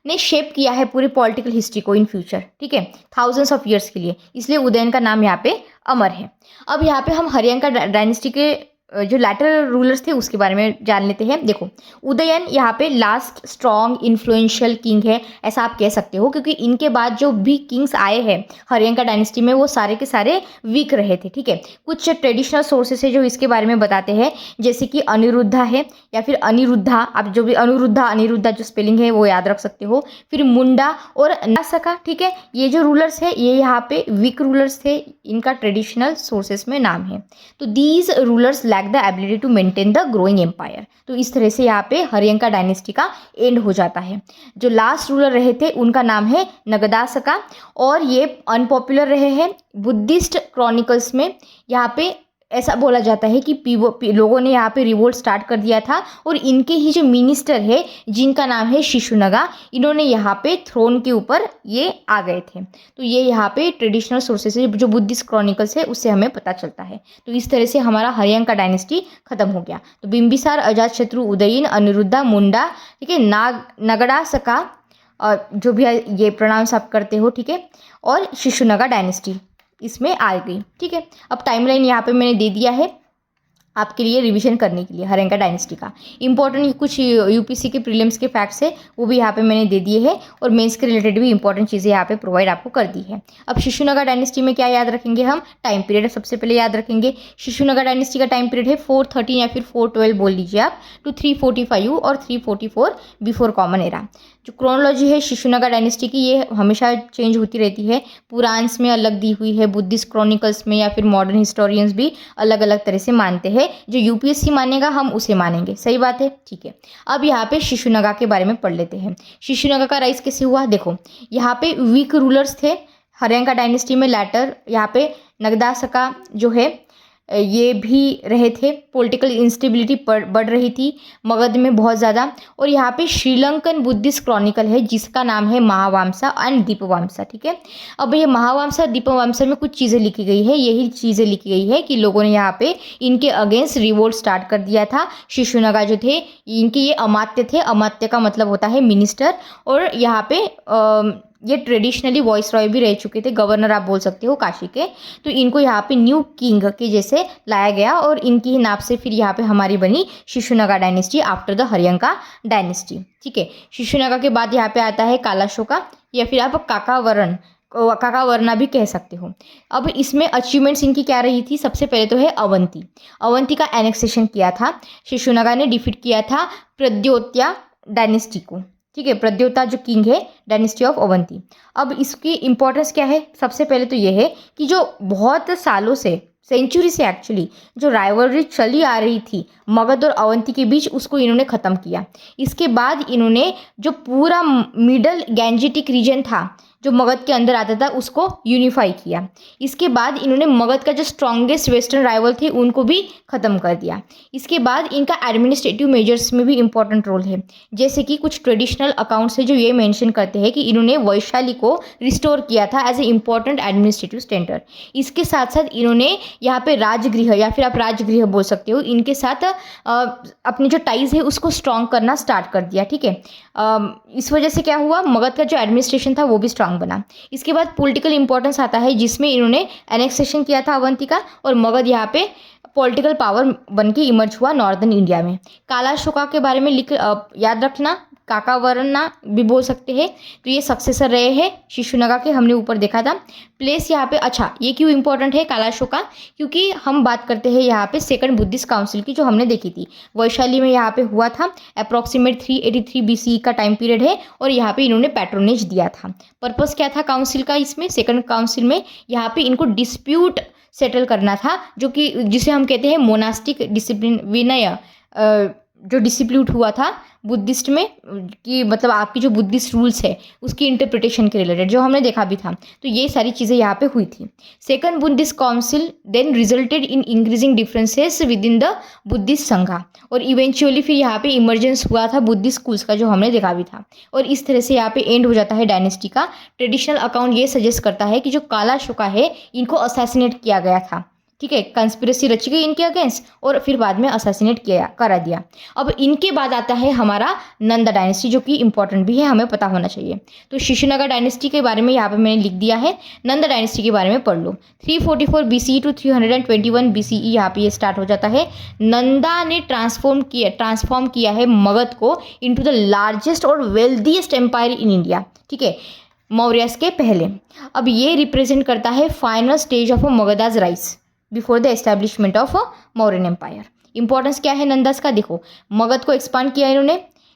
ने शेप किया है पूरी पॉलिटिकल हिस्ट्री को इन फ्यूचर, ठीक है, थाउजेंड्स ऑफ ईयर्स के लिए। इसलिए उदयन का नाम यहाँ पे अमर है। अब यहाँ पे हम हरियंका डायनेस्टी के जो लैटर रूलर्स थे उसके बारे में जान लेते हैं। देखो, उदयन यहाँ पे लास्ट स्ट्रॉन्ग इन्फ्लुएंशियल किंग है, ऐसा आप कह सकते हो, क्योंकि इनके बाद जो भी किंग्स आए हैं हरियंका डायनेस्टी में वो सारे के सारे वीक रहे थे, ठीक है। कुछ ट्रेडिशनल सोर्सेस है जो इसके बारे में बताते हैं, जैसे कि अनिरुद्धा है या फिर अनिरुद्धा, आप जो भी अनिरुद्धा जो स्पेलिंग है वो याद रख सकते हो। फिर मुंडा और नासका, ठीक है, ये जो रूलर्स है ये यहाँ पे वीक रूलर्स थे, इनका ट्रेडिशनल सोर्सेस में नाम है। तो these rulers the ability to maintain the growing empire. तो इस तरह से यहाँ पे हरियंका डायनेस्टी का एंड हो जाता है। जो लास्ट रूलर रहे थे उनका नाम है नगदासका, और ये अनपॉपुलर रहे हैं। बुद्धिस्ट क्रॉनिकल्स में यहाँ पे ऐसा बोला जाता है कि लोगों ने यहाँ पे रिवोल्ट स्टार्ट कर दिया था, और इनके ही जो मिनिस्टर है जिनका नाम है शिशुनगा, इन्होंने यहाँ पे थ्रोन के ऊपर ये आ गए थे। तो ये यहाँ पे ट्रेडिशनल सोर्सेस है, जो बुद्धिस्ट क्रॉनिकल्स है उससे हमें पता चलता है। तो इस तरह से हमारा हरियंका डायनेस्टी खत्म हो गया। तो बिंबिसार, अजातशत्रु, उदयन, अनिरुद्धा, मुंडा, ठीक है, नगड़ासका, और जो भी ये प्रोनाउंस आप करते हो, ठीक है, और शिशुनगा डायनेस्टी इसमें आ गई, ठीक है। अब टाइमलाइन यहाँ पे मैंने दे दिया है आपके लिए रिवीजन करने के लिए हरियंका डायनेस्टी का। इंपॉर्टेंट कुछ यूपीसी के प्रीलिम्स के फैक्ट्स है वो भी यहाँ पे मैंने दे दिए हैं, और मेंस के रिलेटेड भी इंपॉर्टेंट चीज़ें यहाँ पे प्रोवाइड आपको कर दी है। अब शिशुनगा डायनेस्टी में क्या याद रखेंगे हम? टाइम पीरियड सबसे पहले याद रखेंगे। शिशुनगा डायनेस्टी का टाइम पीरियड है 413 या फिर 412 बोल लीजिए आप, टू 345 और 344 बिफोर कॉमन एरा। जो क्रोनोलॉजी है शिशुनगा डायनेस्टी की ये हमेशा चेंज होती रहती है, पुराण्स में अलग दी हुई है, बुद्धिस्ट क्रॉनिकल्स में या फिर मॉडर्न हिस्टोरियंस भी अलग अलग तरह से मानते हैं। जो यूपीएससी मानेगा हम उसे मानेंगे, सही बात है, ठीक है। अब यहाँ पे शिशुनगा के बारे में पढ़ लेते हैं। शिशुनगा का राइज कैसे हुआ? देखो, यहाँ पे वीक रूलर्स थे हरियंका डायनेस्टी में। लैटर यहाँ पे नगदासका जो है ये भी रहे थे। पॉलिटिकल इंस्टेबिलिटी बढ़ रही थी मगध में बहुत ज़्यादा। और यहाँ पे श्रीलंकन बुद्धिस्ट क्रॉनिकल है जिसका नाम है महावामसा एंड दीपवामसा, ठीक है। अब ये महावामसा दीपवामसा में कुछ चीज़ें लिखी गई है, यही चीज़ें लिखी गई है कि लोगों ने यहाँ पे इनके अगेंस्ट रिवोल्ट स्टार्ट कर दिया था। शिशुनगा जो थे इनके ये अमात्य थे, अमात्य का मतलब होता है मिनिस्टर, और यहाँ पे ये ट्रेडिशनली वॉइस रॉय भी रह चुके थे, गवर्नर आप बोल सकते हो काशी के। तो इनको यहाँ पे न्यू किंग के जैसे लाया गया, और इनकी ही नाप से फिर यहाँ पे हमारी बनी Shishunaga dynasty after the Haryanka dynasty, ठीक है। शिशुनगा के बाद यहाँ पे आता है कालाशोका, या फिर आप काकावर्ना भी कह सकते हो। अब इसमें अचीवमेंट्स इनकी क्या रही थी? सबसे पहले तो है अवंती का एनेक्सेशन किया था शिशुनगा ने, डिफीट किया था प्रद्योत्या डायनेस्टी को, ठीक है। प्रद्योता जो किंग है डायनेस्टी ऑफ अवंती। अब इसकी इंपॉर्टेंस क्या है? सबसे पहले तो ये है कि जो बहुत सालों से, सेंचुरी से एक्चुअली, जो राइवलरी चली आ रही थी मगध और अवंती के बीच, उसको इन्होंने ख़त्म किया। इसके बाद इन्होंने जो पूरा मिडल गैंजेटिक रीजन था, जो मगध के अंदर आता था उसको यूनिफाई किया। इसके बाद इन्होंने मगध का जो स्ट्रॉन्गेस्ट वेस्टर्न राइवल थे उनको भी ख़त्म कर दिया। इसके बाद इनका एडमिनिस्ट्रेटिव मेजर्स में भी इंपॉर्टेंट रोल है, जैसे कि कुछ ट्रेडिशनल अकाउंट्स है जो ये मेंशन करते हैं कि इन्होंने वैशाली को रिस्टोर किया था as a important administrative centre. इसके साथ साथ इन्होंने यहाँ पे राजगृह या फिर आप राजगृह बोल सकते हो, इनके साथ अपने जो टाइज है उसको स्ट्रॉन्ग करना स्टार्ट कर दिया। ठीक है, इस वजह से क्या हुआ, मगध का जो एडमिनिस्ट्रेशन था वो भी स्ट्रांग बना। इसके बाद पॉलिटिकल इंपॉर्टेंस आता है जिसमें इन्होंने एनेक्सेशन किया था अवंतिका, और मगध यहाँ पे पॉलिटिकल पावर बन के इमर्ज हुआ नॉर्दर्न इंडिया में। काला अशोका के बारे में याद रखना, काकावरना भी बोल सकते हैं, तो ये सक्सेसर रहे हैं शिशुनागा के, हमने ऊपर देखा था। प्लेस यहाँ पे, अच्छा ये क्यों इंपॉर्टेंट है काला अशोका, क्योंकि हम बात करते हैं यहाँ पे सेकंड बुद्धिस्ट काउंसिल की जो हमने देखी थी, वैशाली में यहाँ पे हुआ था। अप्रॉक्सीमेट 383 BCE का टाइम पीरियड है और यहाँ पे इन्होंने पैट्रोनेज दिया था। पर्पस क्या था काउंसिल का, इसमें सेकंड काउंसिल में यहाँ पे इनको डिस्प्यूट सेटल करना था, जो कि जिसे हम कहते हैं मोनास्टिक डिसिप्लिन विनय, जो डिसिप्यूट हुआ था बुद्धिस्ट में, कि मतलब आपकी जो बुद्धिस्ट रूल्स है उसकी इंटरप्रिटेशन के रिलेटेड, जो हमने देखा भी था। तो ये सारी चीज़ें यहाँ पे हुई थी। Second Buddhist council then resulted in increasing differences within the Buddhist sangha, और इवेंचुअली फिर यहाँ पे इमर्जेंस हुआ था बुद्धिस्ट स्कूल्स का, जो हमने देखा भी था। और इस तरह से यहाँ पे एंड हो जाता है डायनेस्टी का। ट्रेडिशनल अकाउंट ये सजेस्ट करता है कि जो काला अशोका है इनको असैसिनेट किया गया था। ठीक है, कंस्पिरेसी रची गई इनके अगेंस्ट और फिर बाद में असैसिनेट करा दिया। अब इनके बाद आता है हमारा नंदा डायनेस्टी, जो कि इंपॉर्टेंट भी है, हमें पता होना चाहिए। तो शिशुनागा डायनेस्टी के बारे में यहाँ पे मैंने लिख दिया है, नंदा डायनेस्टी के बारे में पढ़ लो। 344 BCE टू 321 BCE यहाँ पे ये स्टार्ट हो जाता है। नंदा ने ट्रांसफॉर्म किया है मगध को इनटू द लार्जेस्ट और वेल्दीएस्ट एम्पायर इन इंडिया। ठीक है, मौर्यस के पहले। अब ये रिप्रेजेंट करता है final stage of Magadha's rise before the establishment of Mauryan empire. Importance क्या है नंदास का, देखो मगध को एक्सपांड किया इन्होंने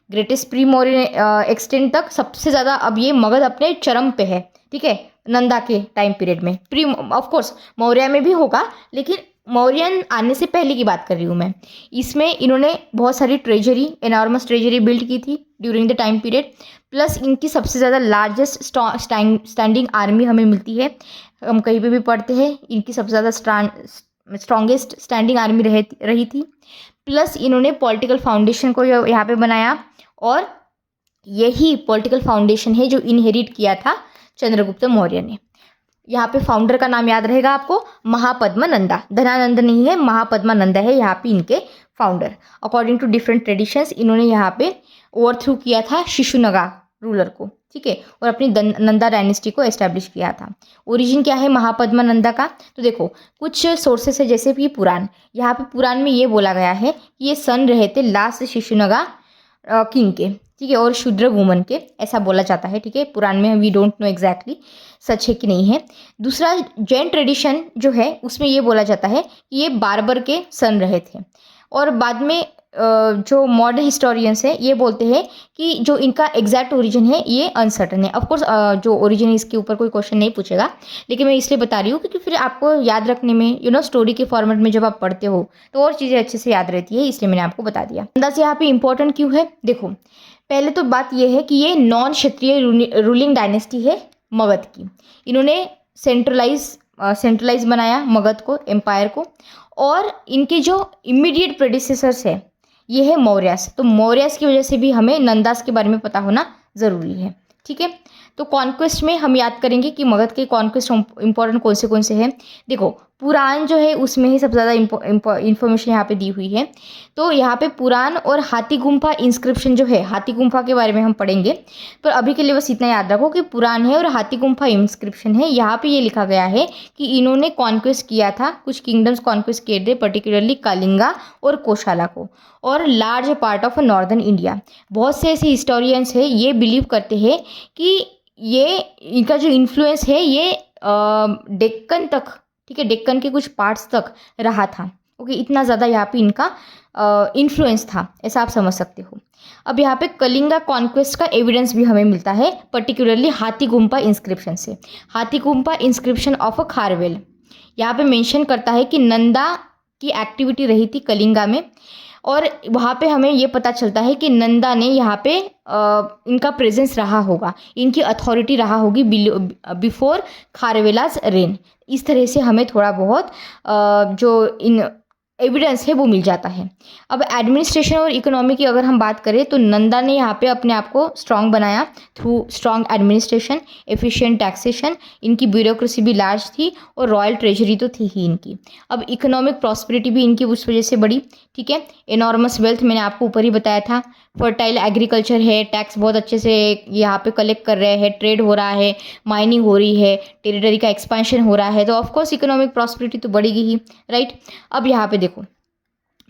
ग्रेटेस्ट प्री मौर्यन एक्सटेंट तक, सबसे ज़्यादा अब ये मगध अपने चरम पे है। ठीक है, नंदा के टाइम पीरियड में, प्री ऑफ कोर्स मौर्य में भी होगा, लेकिन मौर्यन आने से पहले की बात कर रही हूँ मैं। इसमें इन्होंने बहुत सारी ट्रेजरी, एनॉर्मस ट्रेजरी बिल्ड की थी during the time period, plus इनकी सबसे ज़्यादा लार्जेस्ट स्टैंडिंग आर्मी हमें मिलती है। हम कहीं पे भी पढ़ते हैं इनकी सबसे ज़्यादा स्ट्रॉन्गेस्ट स्टैंडिंग आर्मी रही थी। प्लस इन्होंने पॉलिटिकल फाउंडेशन को यहाँ पे बनाया, और यही पॉलिटिकल फाउंडेशन है जो इनहेरिट किया था चंद्रगुप्त मौर्य ने। यहाँ पे फाउंडर का नाम याद रहेगा आपको, महापद्मनंदा, धनानंद नहीं है, महापद्मनंदा है यहाँ पे इनके founder. According to different traditions इन्होंने यहाँ पे ओवरथ्रू किया था शिशुनागा रूलर को। ठीक है, और अपनी नंदा डायनेस्टी को एस्टैब्लिश किया था। ओरिजिन क्या है महापद्मनंदा का, तो देखो कुछ सोर्सेस है जैसे कि पुराण, यहाँ पे पुराण में ये बोला गया है कि ये सन रहे थे लास्ट शिशुनागा किंग के। ठीक है, और शूद्र वुमन के, ऐसा बोला जाता है। ठीक है, पुराण में वी डोंट नो एग्जैक्टली सच है कि नहीं है। दूसरा जैन ट्रेडिशन जो है उसमें ये बोला जाता है कि ये बार्बर के सन रहे थे, और बाद में जो मॉडर्न हिस्टोरियंस है ये बोलते हैं कि जो इनका एग्जैक्ट ओरिजिन है ये अनसर्टन है। ऑफकोर्स जो ओरिजिन है इसके ऊपर कोई क्वेश्चन नहीं पूछेगा, लेकिन मैं इसलिए बता रही हूँ क्योंकि फिर आपको याद रखने में स्टोरी के फॉर्मेट में जब आप पढ़ते हो तो और चीज़ें अच्छे से याद रहती है, इसलिए मैंने आपको बता दिया। अंदाज यहाँ पे इंपॉर्टेंट क्यों है, देखो पहले तो बात यह है कि ये नॉन क्षत्रिय रूलिंग डायनेस्टी है मगध की। इन्होंने सेंट्रलाइज बनाया मगध को, एम्पायर को, और इनके जो इमीडिएट प्रेडिसेसर्स है ये है मौर्यस। तो मौर्यस की वजह से भी हमें नंदास के बारे में पता होना ज़रूरी है। ठीक है, तो कॉन्क्वेस्ट में हम याद करेंगे कि मगध के कॉन्क्वेस्ट इंपॉर्टेंट कौन से हैं। देखो पुराण जो है उसमें ही सबसे ज़्यादा इन्फॉर्मेशन यहाँ पे दी हुई है। तो यहाँ पे पुराण और हाथी गुम्फा इंस्क्रिप्शन जो है, हाथी गुम्फा के बारे में हम पढ़ेंगे, पर अभी के लिए बस इतना याद रखो कि पुराण है और हाथी गुम्फा इंस्क्रिप्शन है। यहाँ पे ये लिखा गया है कि इन्होंने कॉन्क्वेस्ट किया था, कुछ किंगडम्स कॉन्क्वेस्ट किए थे, पर्टिकुलरली कलिंगा और कोशाला को, और large part of northern India. बहुत से ऐसे हिस्टोरियंस है ये बिलीव करते हैं कि ये इनका जो इन्फ्लुएंस है ये डेक्कन तक, ठीक है, डेक्कन के कुछ पार्ट्स तक रहा था। ओके, इतना ज़्यादा यहाँ पे इनका इन्फ्लुएंस था, ऐसा आप समझ सकते हो। अब यहाँ पे कलिंगा कॉन्क्वेस्ट का एविडेंस भी हमें मिलता है, पर्टिकुलरली हाथी गुम्फा इंस्क्रिप्शन से। हाथी गुम्फा इंस्क्रिप्शन ऑफ खारवेल यहाँ पे मेंशन करता है कि नंदा की एक्टिविटी रही थी कलिंगा में, और वहाँ पे हमें ये पता चलता है कि नंदा ने यहाँ पे इनका प्रेजेंस रहा होगा, इनकी अथॉरिटी रहा होगी बिफोर खारवेलाज रेन। इस तरह से हमें थोड़ा बहुत जो इन एविडेंस है वो मिल जाता है। अब एडमिनिस्ट्रेशन और इकोनॉमी की अगर हम बात करें तो नंदा ने यहाँ पे अपने आप को स्ट्रांग बनाया through strong administration, efficient taxation, इनकी ब्यूरोक्रेसी भी लार्ज थी और रॉयल ट्रेजरी तो थी ही इनकी। अब इकोनॉमिक प्रॉस्पेरिटी भी इनकी उस वजह से बढ़ी, ठीक है। एनॉर्मस वेल्थ मैंने आपको ऊपर ही बताया था, फर्टाइल एग्रीकल्चर है, टैक्स बहुत अच्छे से यहाँ पे कलेक्ट कर रहे हैं, ट्रेड हो रहा है, माइनिंग हो रही है, टेरिटरी का एक्सपेंशन हो रहा है, तो ऑफकोर्स इकोनॉमिक प्रॉस्पेरिटी तो बढ़ेगी ही, राइट। अब यहाँ पे देखो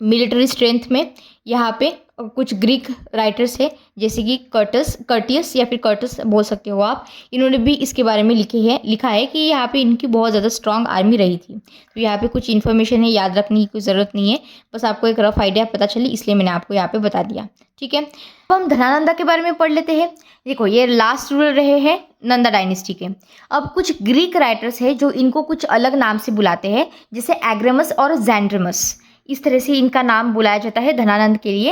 मिलिट्री स्ट्रेंथ में यहाँ पे कुछ ग्रीक राइटर्स है जैसे कि कर्टियस या फिर कर्टस बोल सकते हो आप, इन्होंने भी इसके बारे में लिखा है कि यहाँ पे इनकी बहुत ज़्यादा स्ट्रांग आर्मी रही थी। तो यहाँ पे कुछ इन्फॉर्मेशन है, याद रखने की कोई ज़रूरत नहीं है, बस आपको एक रफ आइडिया पता चली इसलिए मैंने आपको यहाँ पे बता दिया, ठीक है। अब हम धनानंदा के बारे में पढ़ लेते हैं। देखो ये लास्ट रूलर रहे हैं नंदा डायनेस्टी के। अब कुछ ग्रीक राइटर्स है जो इनको कुछ अलग नाम से बुलाते हैं, जैसे एग्रेमस और जैंड्रमस, इस तरह से इनका नाम बुलाया जाता है धनानंद के लिए।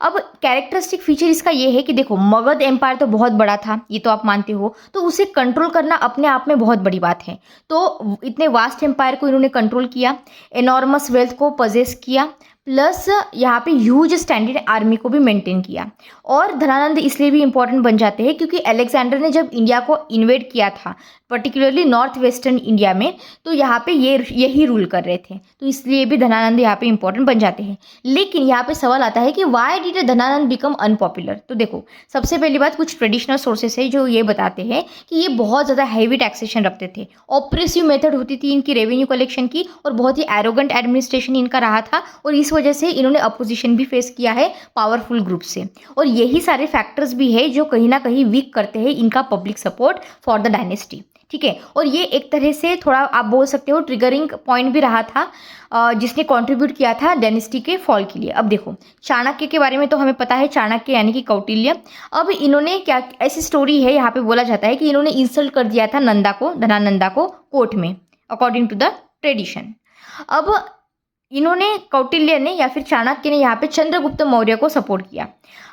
अब कैरेक्टरिस्टिक फीचर इसका ये है कि देखो मगध एम्पायर तो बहुत बड़ा था, ये तो आप मानते हो, तो उसे कंट्रोल करना अपने आप में बहुत बड़ी बात है। तो इतने वास्ट एम्पायर को इन्होंने कंट्रोल किया, एनॉर्मस वेल्थ को पजेस किया, प्लस यहाँ पे ह्यूज स्टैंडर्ड आर्मी को भी मेंटेन किया। और धनानंद इसलिए भी इंपॉर्टेंट बन जाते हैं क्योंकि अलेक्जेंडर ने जब इंडिया को इन्वेड किया था, पर्टिकुलरली नॉर्थ वेस्टर्न इंडिया में, तो यहाँ पे यही रूल कर रहे थे, तो इसलिए भी धनानंद यहाँ पे इंपॉर्टेंट बन जाते हैं। लेकिन यहाँ पे सवाल आता है कि why did Dhanananda become unpopular. तो देखो सबसे पहली बात, कुछ ट्रेडिशनल सोर्सेस है जो ये बताते हैं कि ये बहुत ज़्यादा हैवी टैक्सेशन रखते थे, ऑपरेसिव मेथड होती थी इनकी रेवेन्यू कलेक्शन की, और बहुत ही एरोगेंट एडमिनिस्ट्रेशन इनका रहा था, और इस वजह से इन्होंने अपोजिशन भी फेस किया है पावरफुल ग्रुप से। और यही सारे फैक्टर्स भी है जो कहीं ना कहीं वीक करते हैं इनका public support for the dynasty, ठीक है। और ये एक तरह से थोड़ा आप बोल सकते हो ट्रिगरिंग पॉइंट भी रहा था, जिसने कंट्रीब्यूट किया था डायनेस्टी के फॉल के लिए। अब देखो चाणक्य के बारे में तो हमें पता है, चाणक्य यानी कि कौटिल्य। अब इन्होंने क्या, ऐसी स्टोरी है यहाँ पे बोला जाता है कि इन्होंने इंसल्ट कर दिया था नंदा को, धनानंदा को कोर्ट में, अकॉर्डिंग टू द ट्रेडिशन। अब इन्होंने, कौटिल्य ने या फिर चाणक्य ने यहाँ पे चंद्रगुप्त मौर्य को सपोर्ट किया।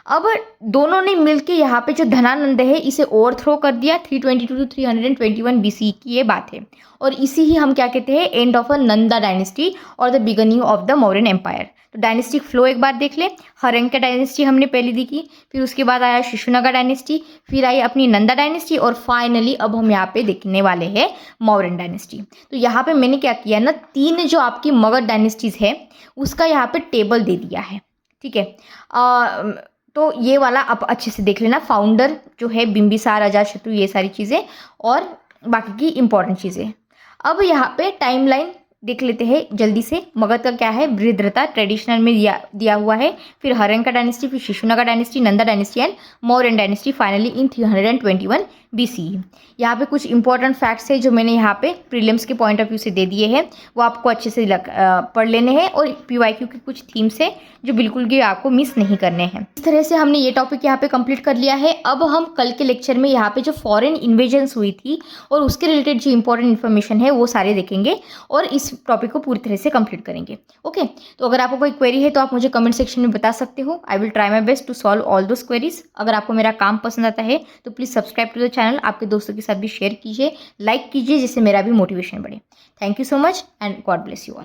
अब दोनों ने मिलके यहाँ पे जो धनानंद है इसे ओवरथ्रो कर दिया। 322 टू 321 BC की ये बात है, और इसी ही हम क्या कहते हैं, end of a Nanda dynasty और the beginning of the Mauryan empire. तो डायनेस्टिक फ्लो एक बार देख ले, हरंका डायनेस्टी हमने पहले देखी, फिर उसके बाद आया शिशुनागा डायनेस्टी, फिर आई अपनी नंदा डायनेस्टी, और फाइनली अब हम यहाँ पे देखने वाले हैं मौर्यन डायनेस्टी। तो यहाँ पे मैंने क्या किया ना, 3 जो आपकी मगध डायनेस्टीज है उसका यहाँ पे टेबल दे दिया है, ठीक है। तो ये वाला आप अच्छे से देख लेना, फाउंडर जो है बिंबिसार, अजातशत्रु, ये सारी चीज़ें और बाकी की इंपॉर्टेंट चीज़ें। अब यहाँ पे टाइमलाइन देख लेते हैं जल्दी से। मगध का क्या है, बृहद्रथा ट्रेडिशनल में दिया हुआ है, फिर हरंका डायनेस्टी, फिर Shishunaga dynasty, Nanda dynasty and Mauryan dynasty finally in 321 BC। यहाँ पे कुछ इंपॉर्टेंट फैक्ट्स है जो मैंने यहाँ पे प्रीलिम्स के पॉइंट ऑफ व्यू से दे दिए हैं, वो आपको अच्छे से पढ़ लेने हैं, और PYQ के कुछ थीम्स है जो बिल्कुल भी आपको मिस नहीं करने हैं। इस तरह से हमने ये टॉपिक यहाँ पे कंप्लीट कर लिया है। अब हम कल के लेक्चर में यहाँ पे जो फॉरेन इन्वेजन्स हुई थी और उसके रिलेटेड जो इंपॉर्टेंट इन्फॉर्मेशन है वो सारे देखेंगे और इस टॉपिक को पूरी तरह से कंप्लीट करेंगे। ओके, तो अगर आपको कोई क्वेरी है तो आप मुझे कमेंट सेक्शन में बता सकते हो। I will try my best to solve all those queries. अगर आपको मेरा काम पसंद आता है तो please subscribe to the channel, आपके दोस्तों के साथ भी शेयर कीजिए, लाइक कीजिए, जिससे मेरा भी मोटिवेशन बढ़े। Thank you so much and God bless you all.